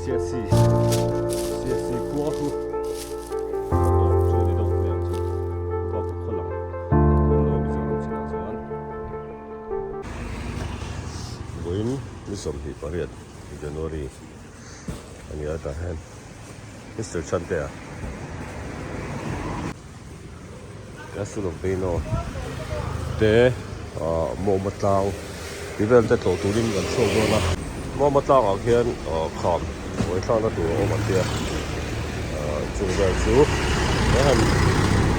CSC kuaku chu ni dong lian chu ko ko kholang ko no mi zo china chuan goin ni som hi pariat January ani ata han Mr. Chantea Castle of Beno te mo matlaw Even the touring and so on. More matang again, calm. We can't do over there. To the zoo. And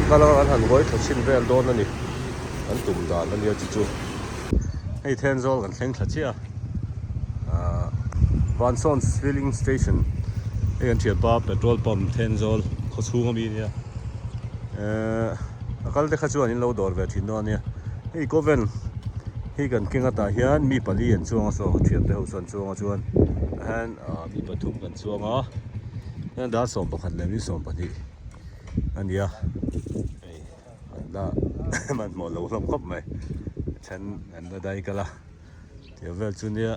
Kalang and White to Chin Bell Donny and Tumdan and near to 8 10 old and think that's here. Van Sons filling station. And here Bob, petrol pump 10 old, Kosuminia. A Kalde Kazuan in Low Door, that in Donia. Hey, Goven. Hi kan kinga ta hian mi pali an chuang so thiam te ho san chuang chuan han mi pathum kan chuang a han da som pakhat le mi som pali ania ei da man mo lo lam khop mai chan an da dai kala te vel chunia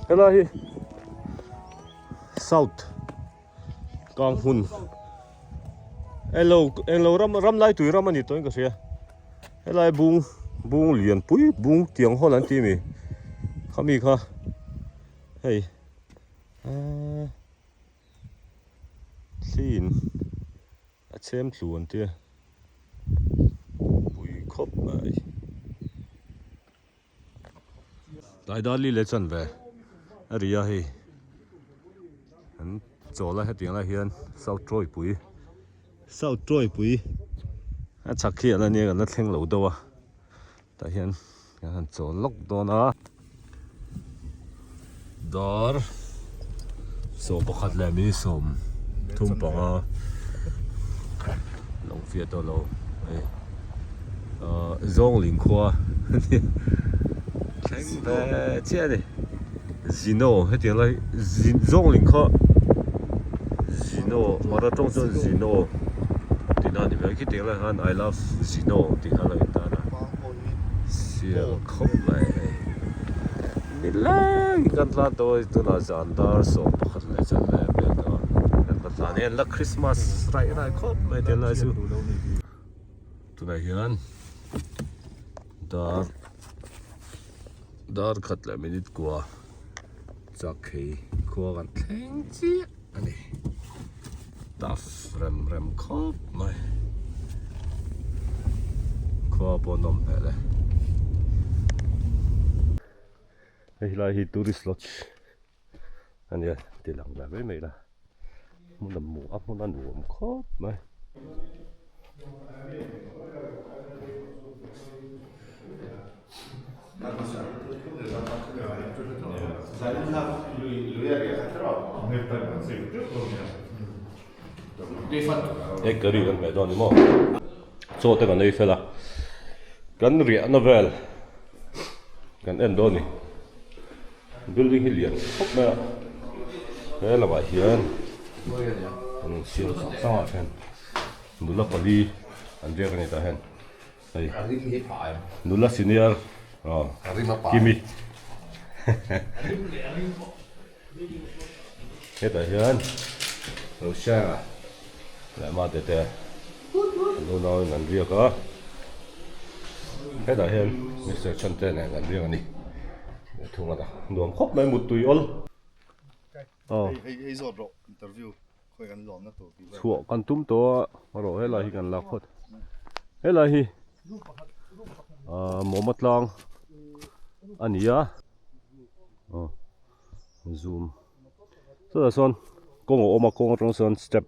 hello hi south kang hun hello ram lai tu ram ani toin ka sia hello bung lian pui bung tiang ho lan ti mi khami kha hey sin a chem tluan ti pui khop mai dai dali le chan ve aria hi an chola he tiang la hian south troi pui a chakhi ala ne kan la thleng lo dawa ta hian kan chaw lok dona dar so pakhat le mi som thum panga long fia to lo zong ling khwa thleng ve che ni zino he tiang lai zong ling kha zino mara tong chon zino Dinani ve ki tiang lai han I love zino ti khala ta na sia khop mai ni lang kan la to tu na zandar so pakhat le chan le be to kan ta ne la Christmas rai khop mai te la su tu na hian dar khat le minute kwa chakhei khwa kan thleng chi ani taf rem khop mai khwa ponom pele Hey, hi tourist lodge. And yeah, they lang la ve mai la. Mun la mu ap mun nu am khop mai. Ek kari kan mai don mo. So te kan nei fela. Kan ri novel. Kan en doni. Building hillian hop ma he la ba hian an sil sa fan nula pali an je kan ta hen ai nula senior kimi he ta hian ro sha la ma te no no an ria ka he ta hian Mr. Chanten an ria ani thunga da nuam khop mai mut tui ol hei zot ro interview khoi kan lom na to chuo kan tum to ro hela hi kan la khot hela hi momatlang ania zoom so da son kong oma kong rong son step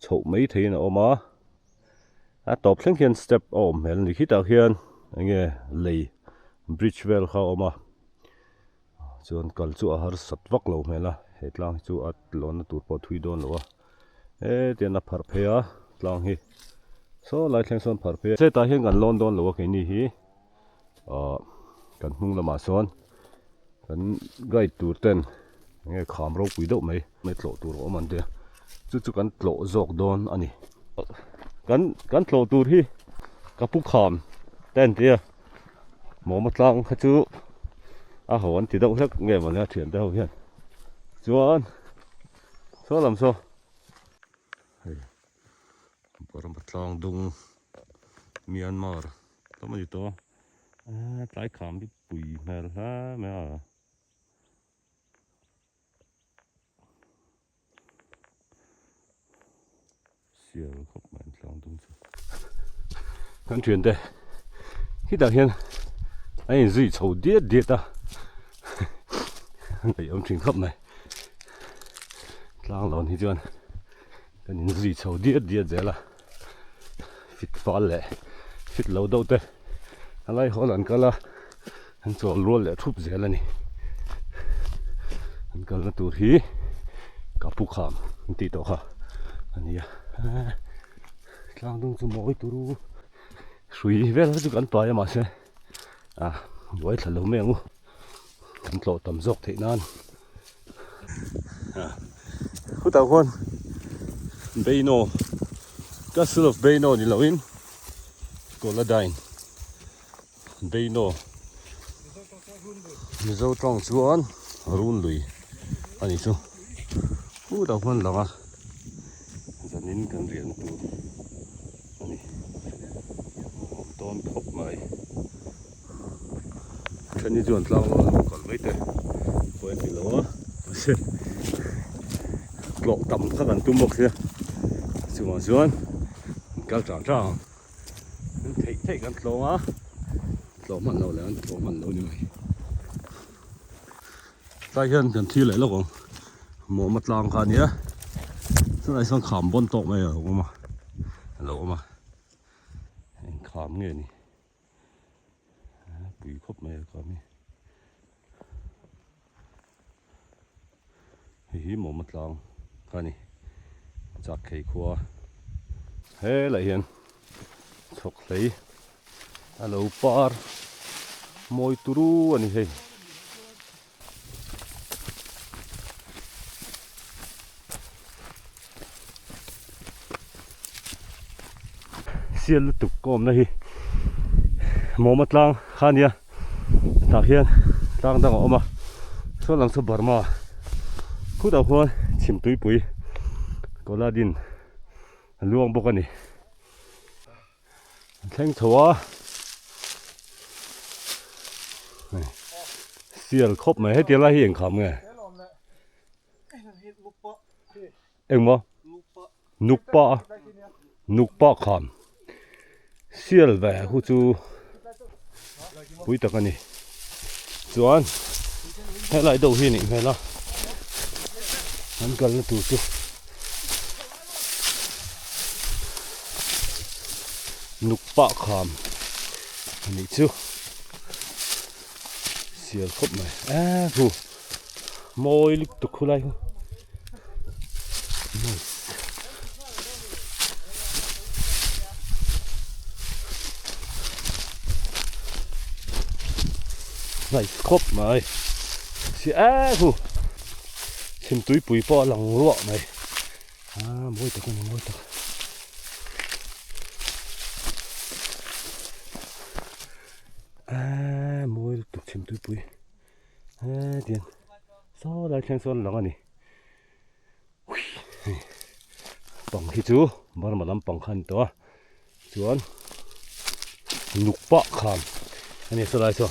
chho mai thein oma a top thleng hian step mel ni khita hian ange lei bridge well kha oma chuan kal chu a har sat vak lo mela hetlang chu at lon na tur po thui don lo tian a phar phea tlang hi so lai thleng son phar phe se ta hian kan lon don lo ke ni hi kan hung lama son kan gai tur ten nge kham ro pui do mai tlo tur o man te chu kan tlo zok don ani kan tlo tur hi kapu kham ten tia mo matlang kha chu a hon ti do hlek nge ma na thian da ho hian Chuan so lam so hey boram patlang dung Myanmar to ma to tai kham bi pui mel ha me a sial khop man tlang dung kan chuyện de khi ta hian ai zui chou diet ta cái ông trình khắp này lang lon hi chuan kan in zui chou diet ze la fit fal le fit lo do te alai hol an kala an chol rol le thup zel ani an kal na tur hi kapu kham ti to kha ania tlang dung chu moi turu sui vel chu kan pa ya ma se wai thalo me ngu kan tlo tam zok the nan khu ta kon Beino Castle of Beino ni lawin Koladine Beino Mizo tong chuan run lui ani chu khu ta kon langa zanin kan rian tu ani ton khop mai chani chuan tlang lo kal mai te point ni lo se klok tam kha kan tu mok se chuan chuan kal chang chang thei kan tlo a tlo man lo le an tlo man lo ni mai tai hian kan thi le lo kong mo matlang kha nia chuan ai sang kham bon tok mai a ma lo ma en kham nge ni pui khop mai ka mi hi mo matlang kha ni chak khei khua he la hian chok hlei alo par moi turu ani hei sial tuk kom na hi mo matlang khania ta hian tlang dang oma so lang so barma khu da khon chim tui pui Koladin luang bok ani thleng thawa sial khop mai he tela hi eng kham nge eng mo nukpa kham sial ve hu chu pui tak ani chuan helai do hi ni hela an kal na tu chu nukpa kham ani chu sial khop mai hu moi lik tu khulai hu nice khop mai si hu chim tui pui po lang ruak mai moi tak moi tuk chim tui pui tian so lai thang son lang ani pang hi chu bar malam pang khan to chuan nukpa kham ani so lai so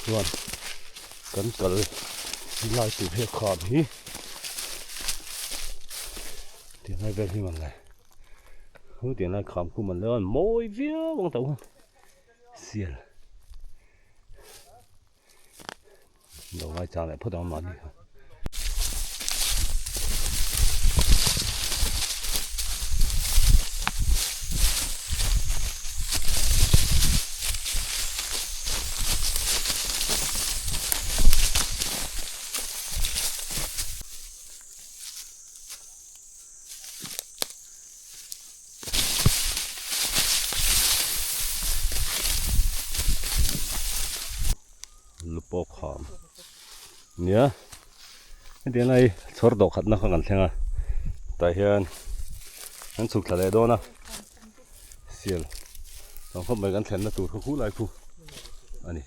chuan kan kal lai tu he kham hi tian lai vel hi man lai hu tian lai kham ku man leon moi via wang tau sial lo ngai cha lại phot ma ni lupo kham nia tian lai chor do khat na kha kan thlenga ta hian an chuk thale do na sial tong khop mai kan thlen na tur khu lai khu ani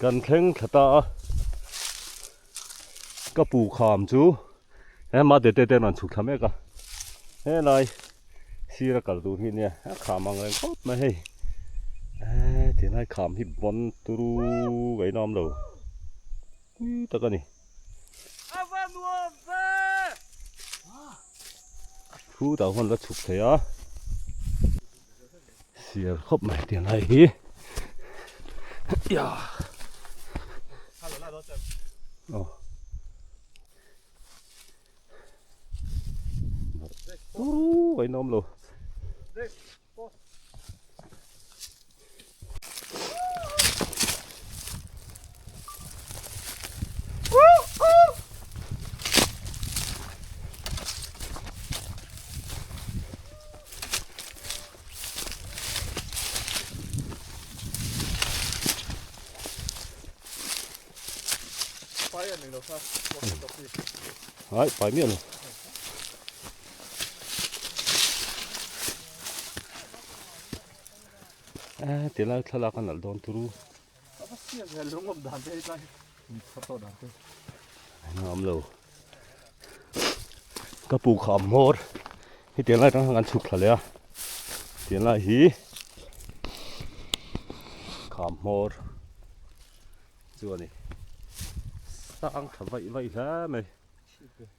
กันแข่งขตาก็ปูขามจูมาเด็ดๆนั่นฉุกทำไมกันไรสีระกัดดูที่เนี่ยขามมังเรงก็ไม่ให้ที่ไหนขามที่บนตูรูไว้น้ำเราตะกันนี่ผู้ดาวคนละฉุกเสียเสียครบไหมที่ไหน呀，哦，喂，孬咯。はい、摆面了。点了他那个哪东突入？น้ำเลยกระปูขามหมดที่เตียนไรต้องทำงานฉุกเลยอ่ะเตียนไรหีขามหมดจัวนี่สร้างทำไว้แล้วไหม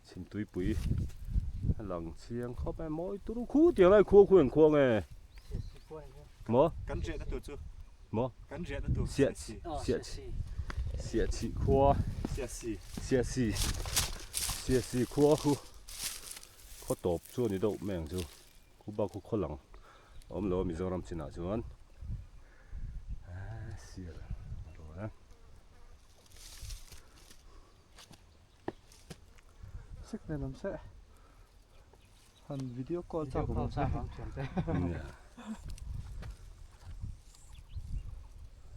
ชิมตุยปุ๋ยหลังเชียงเข้าไปมอยตัวคู่เตียนไรคู่คู่อย่างคู่ไงหมอกันเจ็ดตัวจูหมอกันเจ็ดตัวเสียชีคู่เสียชีคู่เขาตบช่วงนี้ดูแม่งจูคู่บ้าคู่คนหลังเรามีจะรำชินาจวนเสียแล้วสักน้ำเสะหันวิดีโอคอลจากผม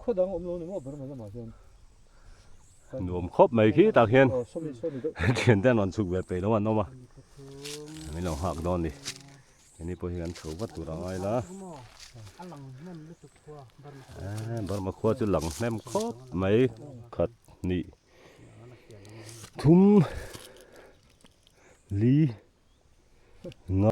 ข้อดังอมโลนี่มั่วเปล่าไม่มาเช่นหนุ่มครบไม่ขี้ตาเห็นเห็นแต่นอนสุกแบบไปแล้ววันน้องมาไม่ลองหักนอนดิอันนี้พอเห็นเขาวัดตัวเราไอ้ละบาร์มาขวดจุหลังแนมครบไม่ขัดนี่ทุ่มลีงา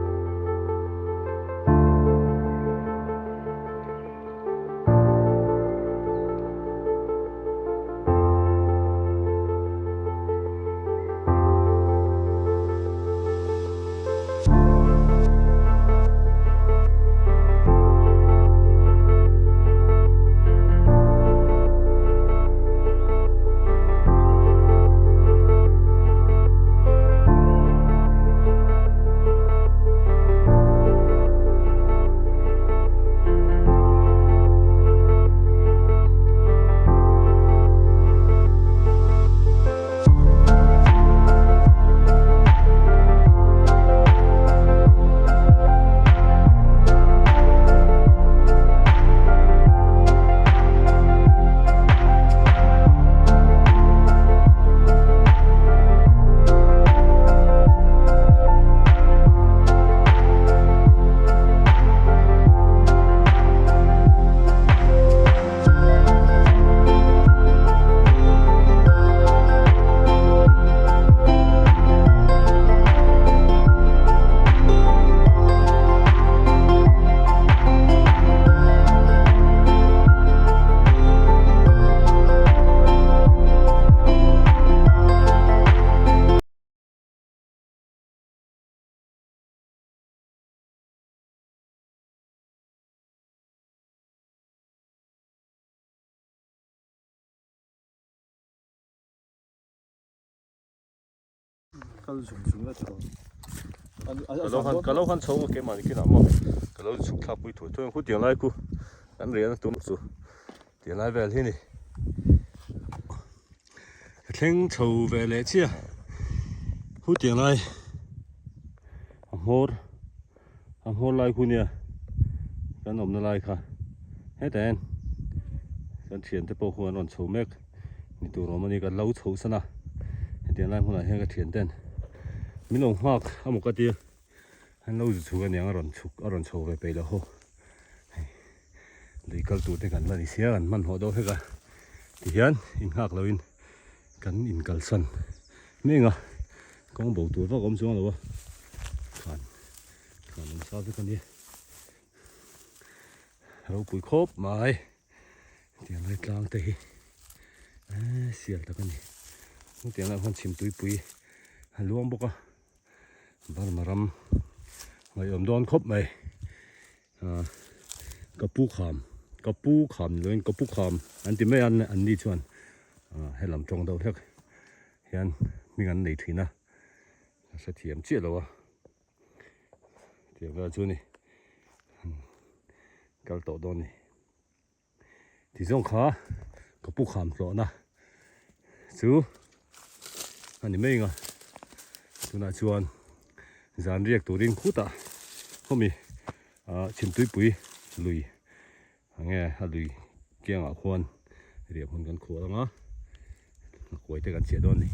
ก็เราคันโชว์เก็บมาที่น้ำมั้งก็เราชุกทับไปถั่วถั่วคู่เตียงไรคู่นั่นเรียนตัวสุดเตียงไรแบบที่นี่เข่งโชว์แบบเลี้ยเชี่ยคู่เตียงไรอัมโหดไรคู่เนี่ยกันอมอะไรค่ะให้แต่กันเทียนแต่พวกหัวนอนโชว์เมกนี่ตัวเรามันนี่กันเล่าโชว์ซะนะเตียงไรคนไหนให้กันเทียนเต้นมีลงหักเอาหมกกระเทียมให้เราจะชูกันอย่างอร่อยโชว์ไปแล้วโหดีก็ตัวเดียวกันมันเสียกันมันหัวโดนให้กัน ที่hian in hak loin kan in kalsan menga kong bo tur va kom chuang lo khan sa ve kan ni ro pui khop mai tiang lai tlang te hi sial ta kan ni tiang la han chim tui pui luang boka ban maram ngai om don khop mai kapu kham loin kapu kham an ti mai an ni chuan helam tong do thek hian mi an nei thina sa thiam che lo wa tiang la chu ni kal to don ni ti zong kha kapu kham tlo na chu ani mai nga tuna chuan zan riek turin khuta homi chim tui pui lui nge a lui kianga khuan riek hun kan khuwa nga koi te kan che don ni